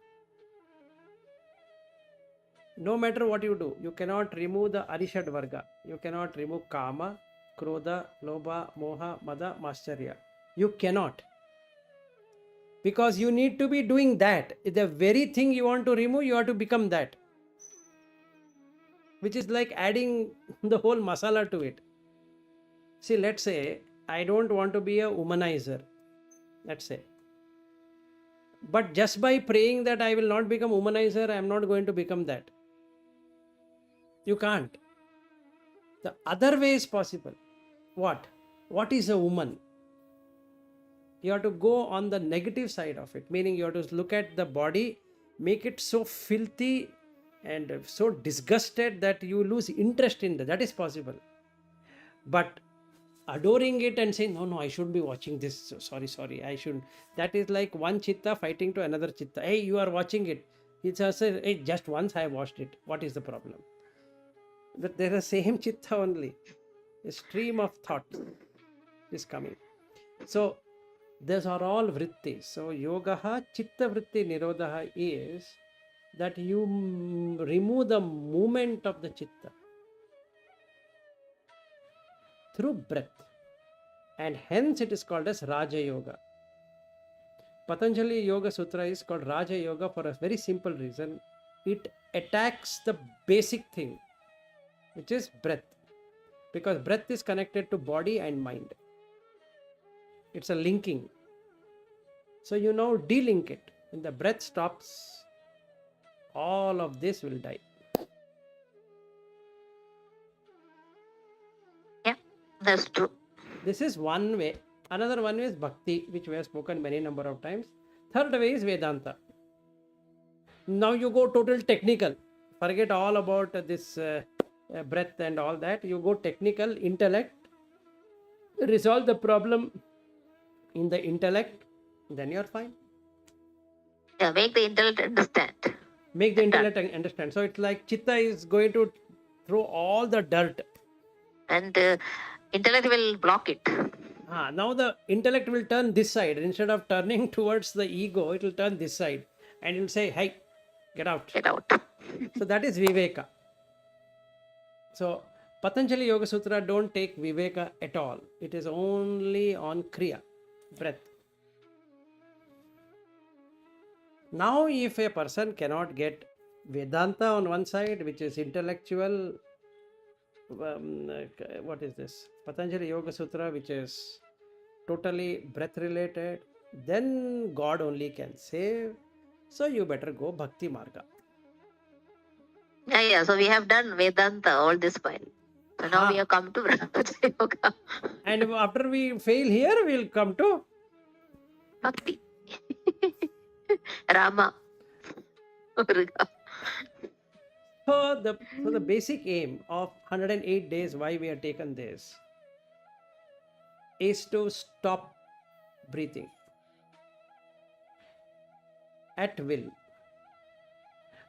No matter what you do, you cannot remove the Arishad Varga. You cannot remove Kama, Krodha, Lobha, Moha, Mada, Mascharya. You cannot. Because you need to be doing that. The very thing you want to remove, you have to become that. Which is like adding the whole masala to it. See, let's say I don't want to be a womanizer. Let's say. But just by praying that I will not become womanizer, I am not going to become that. You can't. The other way is possible. What? What is a woman? You have to go on the negative side of it, meaning you have to look at the body, make it so filthy and so disgusted that you lose interest in that. That is possible. But adoring it and saying, no, I shouldn't be watching this. Sorry, I shouldn't. That is like one chitta fighting to another chitta. Hey, you are watching it. It's also, hey, just once I watched it. What is the problem? But there is same chitta only. A stream of thought is coming. So these are all vrittis. So yogaha chitta vritti nirodha is that you remove the movement of the chitta through breath, and hence it is called as Raja Yoga. Patanjali Yoga Sutra is called Raja Yoga for a very simple reason. It attacks the basic thing, which is breath, because breath is connected to body and mind. It's a linking. So you now de-link it. When the breath stops, all of this will die. Yeah, that's true. This is one way. Another one is bhakti, which we have spoken many number of times. Third way is Vedanta. Now you go total technical. Forget all about this breath and all that. You go technical, intellect. Resolve the problem in the intellect. Then you are fine. Yeah, make the intellect understand. Make the intellect understand. So it's like chitta is going to throw all the dirt. And intellect will block it. Now the intellect will turn this side. Instead of turning towards the ego, it will turn this side. And it will say, hey, get out. Get out. So that is Viveka. So Patanjali Yoga Sutra don't take Viveka at all. It is only on Kriya, breath. Now if a person cannot get Vedanta on one side, which is intellectual, what is this? Patanjali Yoga Sutra, which is totally breath related, then God only can save. So you better go Bhakti Marga. Yeah. So we have done Vedanta all this while. So now we have come to Raja Yoga. And after we fail here, we'll come to Bhakti. Rama. Muruga. So the basic aim of 108 days, why we have taken this, is to stop breathing at will.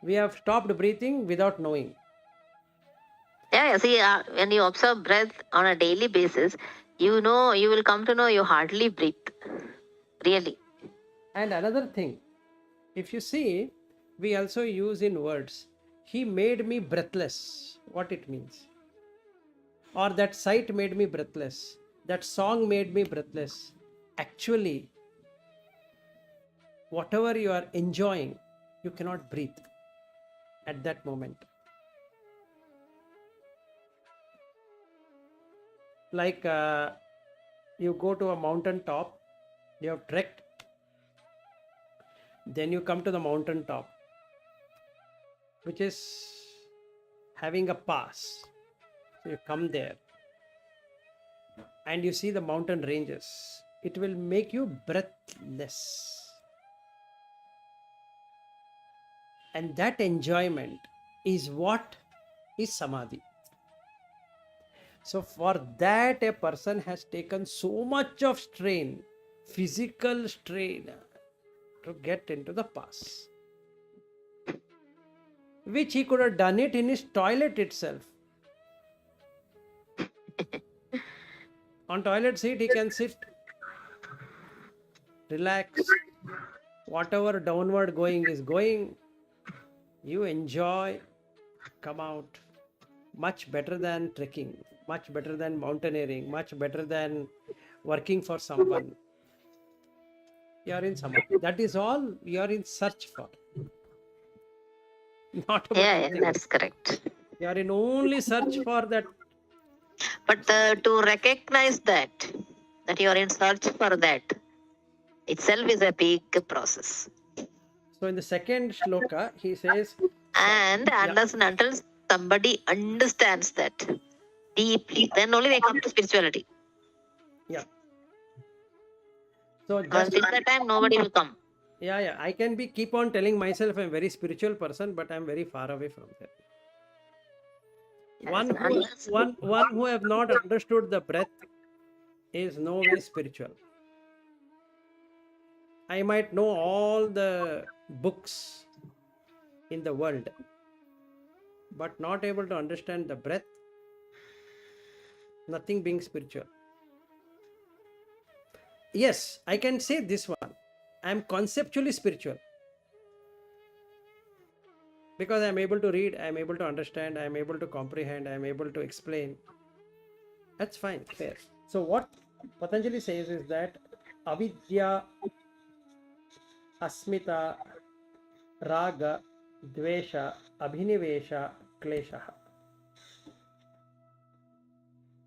We have stopped breathing without knowing. Yeah. See, when you observe breath on a daily basis, you know, you will come to know you hardly breathe. Really. And another thing, if you see, we also use in words, he made me breathless. What it means? Or that sight made me breathless. That song made me breathless. Actually, whatever you are enjoying, you cannot breathe at that moment. Like you go to a mountain top, you have trekked, then you come to the mountain top, which is having a pass. So you come there and you see the mountain ranges. It will make you breathless. And that enjoyment is what is samadhi. So for that, a person has taken so much of strain, physical strain, to get into the pass, which he could have done it in his toilet itself. On toilet seat, he can sit, relax, whatever downward going is going, you enjoy, come out. Much better than trekking, much better than mountaineering, much better than working for someone. You are in samadhi. That is all you are in search for. Not about Yeah, anything else. that's correct. You are in only search for that. But to recognize that you are in search for that itself is a big process. So in the second shloka, he says, And unless and until somebody understands that deeply, then only they come to spirituality. yeah. So Because just till that time, nobody will come. yeah. I can be keep on telling myself I'm a very spiritual person, but I'm very far away from that. One who have not understood the breath is no way spiritual. I might know all the books in the world, but not able to understand the breath, nothing being spiritual. Yes, I can say this one. I am conceptually spiritual because I am able to read, I am able to understand, I am able to comprehend, I am able to explain. That's fine, fair. So what Patanjali says is that avidya, asmita, raga, dvesha, abhinivesha, klesha.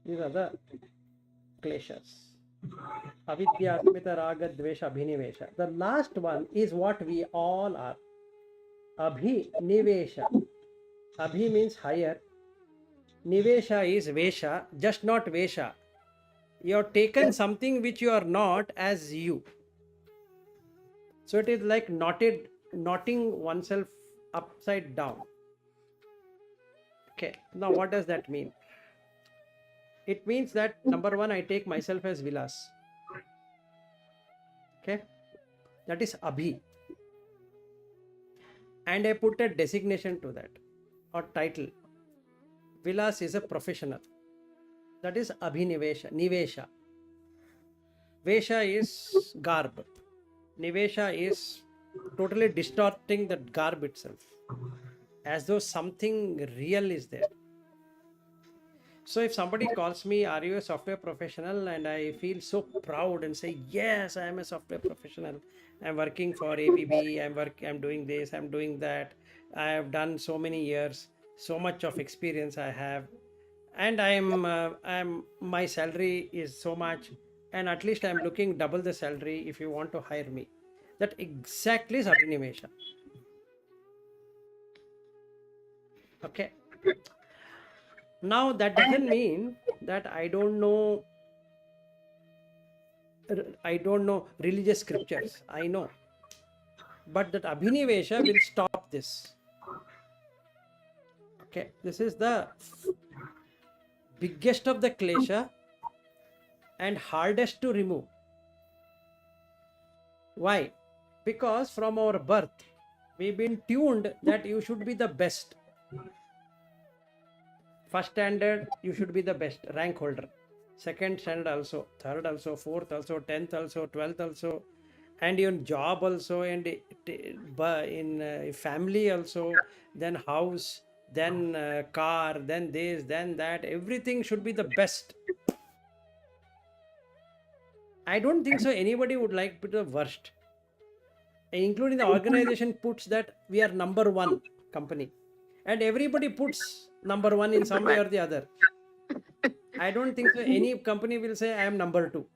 These are the kleshas. Avidya, asmita, raga, dvesha, abhinivesha. The last one is what we all are. Abhinivesha. Abhi means higher. Nivesha is vesha, just not vesha. You have taken something which you are not as you. So it is like knotting oneself upside down. Okay, now what does that mean? It means that number one, I take myself as Vilas. Okay, that is Abhi. And I put a designation to that or title. Vilas is a professional. That is Abhinivesha, Nivesha. Vesha is garb. Nivesha is totally distorting that garb itself, as though something real is there. So if somebody calls me, are you a software professional? And I feel so proud and say, yes, I am a software professional. I'm working for ABB. I'm doing this, I'm doing that. I have done so many years, so much of experience I have. And my salary is so much. And at least I'm looking double the salary if you want to hire me. That exactly is Abhinivesha. Okay. Now that doesn't mean that I don't know religious scriptures. I know. But that Abhinivesha will stop this. Okay. This is the biggest of the klesha and hardest to remove. Why? Because from our birth, we've been tuned that you should be the best. First standard, you should be the best rank holder. second standard also, third also, fourth also, 10th also, 12th also, and in job also, and in family also, then house, then car, then this, then that, everything should be the best. I don't think so anybody would like to be the worst, including the organization puts that we are number one company, and everybody puts number one in some way or the other. I don't think so any company will say I am number two.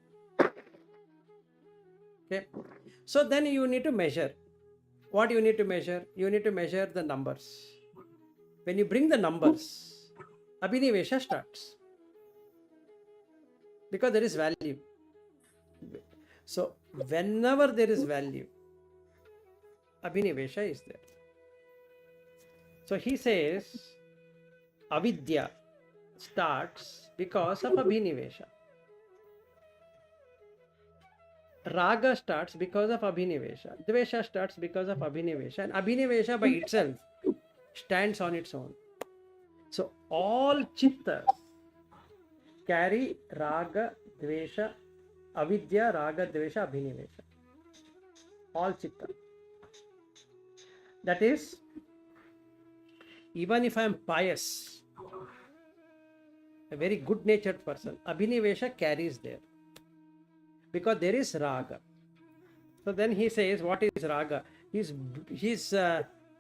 Okay, so then you need to measure. What you need to measure? You need to measure the numbers. When you bring the numbers, abhinivesha starts, because there is value. So whenever there is value, abhinivesha is there. So he says avidya starts because of abhinivesha. Raga starts because of abhinivesha. Dvesha starts because of abhinivesha. And abhinivesha by itself stands on its own. So all chittas carry raga, dvesha, avidya, raga, dvesha, abhinivesha. All chitta. That is, even if I am pious, a very good natured person, abhinivesha carries there, because there is raga. So then he says, what is raga? His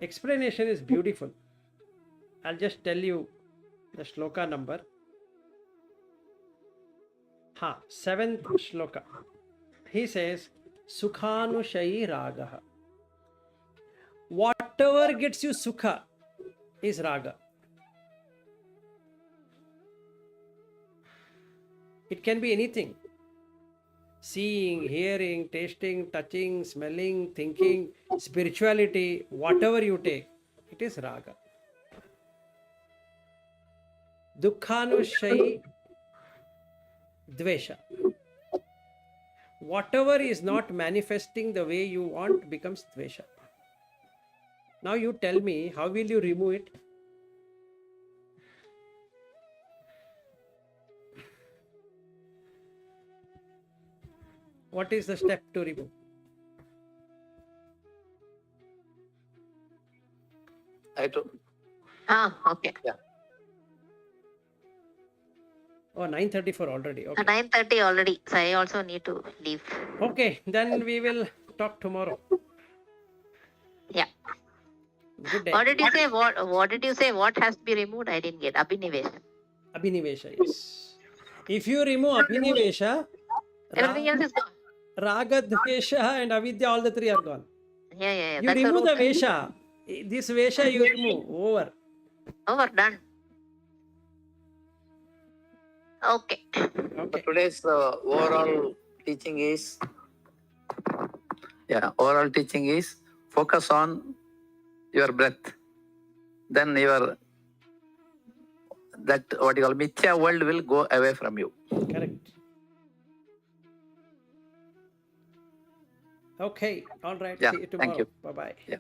explanation is beautiful. I'll just tell you the shloka number. 7th shloka. He says, Sukhanushayi Ragaha. Whatever gets you sukha is raga. It can be anything. Seeing, hearing, tasting, touching, smelling, thinking, spirituality, whatever you take, it is raga. Dukhanushayi Dvesha. Whatever is not manifesting the way you want becomes Dvesha. Now you tell me, how will you remove it? What is the step to remove? I told. Okay. Yeah. Oh, 9:34 already. Okay. 9:30 already. So I also need to leave. Okay, then we will talk tomorrow. Yeah. Good day. What did you say? What did you say? What has to be removed? I didn't get. Abhinivesha. Abhinivesha, yes. If you remove abhinivesha, Everything else is gone. raga, dvesha and avidya, all the three are gone. Yeah. You That's remove the root. vesha. This vesha you remove. Over. Over, done. Okay. Okay. Today's overall teaching is, overall teaching is focus on your breath. Then that what you call mithya world will go away from you. Correct. Okay. All right. Yeah, See you thank tomorrow. you. Bye-bye. Yeah.